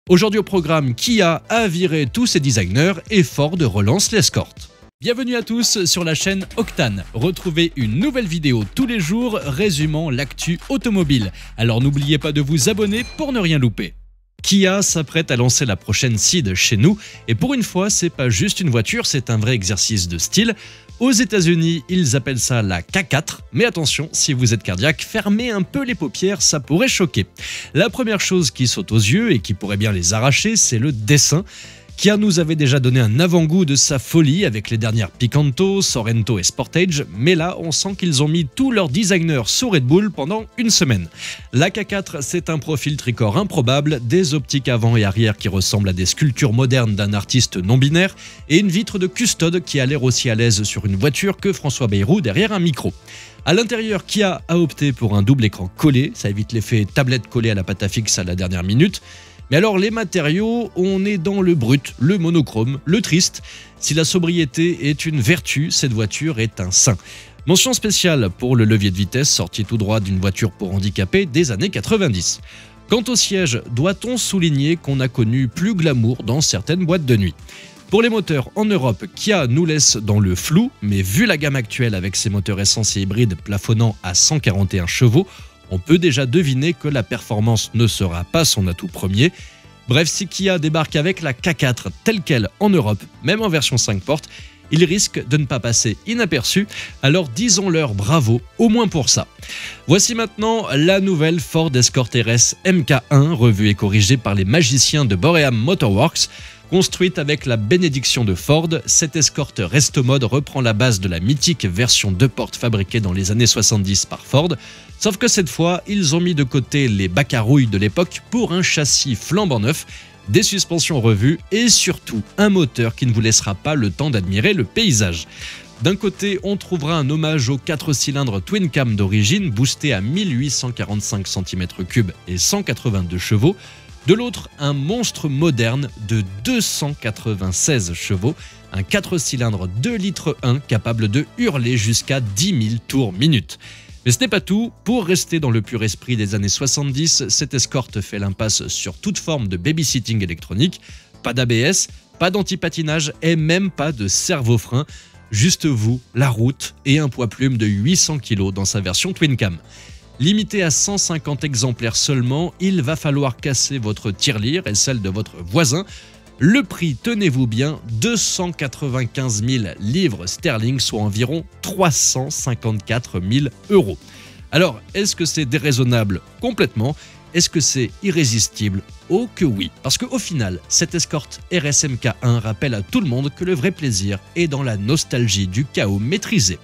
Aujourd'hui au programme, Kia a viré tous ses designers et Ford relance l'Escort. Bienvenue à tous sur la chaîne Octane. Retrouvez une nouvelle vidéo tous les jours résumant l'actu automobile. Alors n'oubliez pas de vous abonner pour ne rien louper. Kia s'apprête à lancer la prochaine Ceed chez nous et pour une fois, c'est pas juste une voiture, c'est un vrai exercice de style. Aux États-Unis, ils appellent ça la K4, mais attention, si vous êtes cardiaque, fermez un peu les paupières, ça pourrait choquer. La première chose qui saute aux yeux et qui pourrait bien les arracher, c'est le dessin. Kia nous avait déjà donné un avant-goût de sa folie avec les dernières Picanto, Sorento et Sportage, mais là, on sent qu'ils ont mis tous leurs designers sous Red Bull pendant une semaine. La K4, c'est un profil tricorps improbable, des optiques avant et arrière qui ressemblent à des sculptures modernes d'un artiste non-binaire et une vitre de custode qui a l'air aussi à l'aise sur une voiture que François Bayrou derrière un micro. À l'intérieur, Kia a opté pour un double écran collé, ça évite l'effet tablette collée à la pâte à fixe à la dernière minute. Mais alors les matériaux, on est dans le brut, le monochrome, le triste. Si la sobriété est une vertu, cette voiture est un saint. Mention spéciale pour le levier de vitesse sorti tout droit d'une voiture pour handicapés des années 90. Quant au siège, doit-on souligner qu'on a connu plus glamour dans certaines boîtes de nuit. Pour les moteurs, en Europe, Kia nous laisse dans le flou, mais vu la gamme actuelle avec ses moteurs essence et hybrides plafonnant à 141 chevaux, on peut déjà deviner que la performance ne sera pas son atout premier. Bref, si Kia débarque avec la K4 telle qu'elle en Europe, même en version 5 portes, il risque de ne pas passer inaperçu, alors disons-leur bravo, au moins pour ça. Voici maintenant la nouvelle Ford Escort RS MK1, revue et corrigée par les magiciens de Boream Motorworks. Construite avec la bénédiction de Ford, cette Escort Resto Mode reprend la base de la mythique version 2 portes fabriquée dans les années 70 par Ford, sauf que cette fois, ils ont mis de côté les bacs à rouille de l'époque pour un châssis flambant neuf, des suspensions revues et surtout un moteur qui ne vous laissera pas le temps d'admirer le paysage. D'un côté, on trouvera un hommage aux 4 cylindres Twin Cam d'origine, boosté à 1845 cm3 et 182 chevaux. De l'autre, un monstre moderne de 296 chevaux, un 4 cylindres 2 litres 1 capable de hurler jusqu'à 10 000 tours minute. Mais ce n'est pas tout, pour rester dans le pur esprit des années 70, cette Escort fait l'impasse sur toute forme de babysitting électronique, pas d'ABS, pas d'antipatinage et même pas de servo-frein, juste vous, la route et un poids plume de 800 kg dans sa version Twin Cam. Limité à 150 exemplaires seulement, il va falloir casser votre tirelire et celle de votre voisin. Le prix, tenez-vous bien, 295 000 livres sterling, soit environ 354 000 €. Alors, est-ce que c'est déraisonnable? Complètement. Est-ce que c'est irrésistible? Oh que oui. Parce qu'au final, cette Escort RS MK1 rappelle à tout le monde que le vrai plaisir est dans la nostalgie du chaos maîtrisé.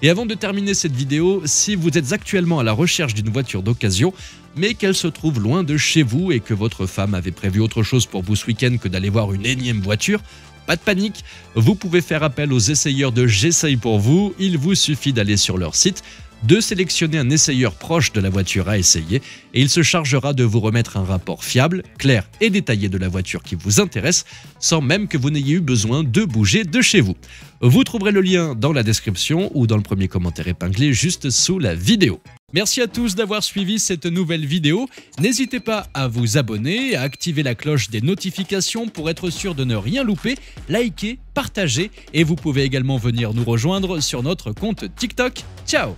Et avant de terminer cette vidéo, si vous êtes actuellement à la recherche d'une voiture d'occasion, mais qu'elle se trouve loin de chez vous et que votre femme avait prévu autre chose pour vous ce week-end que d'aller voir une énième voiture, pas de panique, vous pouvez faire appel aux essayeurs de J'essaye pour vous, il vous suffit d'aller sur leur site, de sélectionner un essayeur proche de la voiture à essayer et il se chargera de vous remettre un rapport fiable, clair et détaillé de la voiture qui vous intéresse sans même que vous n'ayez eu besoin de bouger de chez vous. Vous trouverez le lien dans la description ou dans le premier commentaire épinglé juste sous la vidéo. Merci à tous d'avoir suivi cette nouvelle vidéo. N'hésitez pas à vous abonner, à activer la cloche des notifications pour être sûr de ne rien louper, liker, partager et vous pouvez également venir nous rejoindre sur notre compte TikTok. Ciao!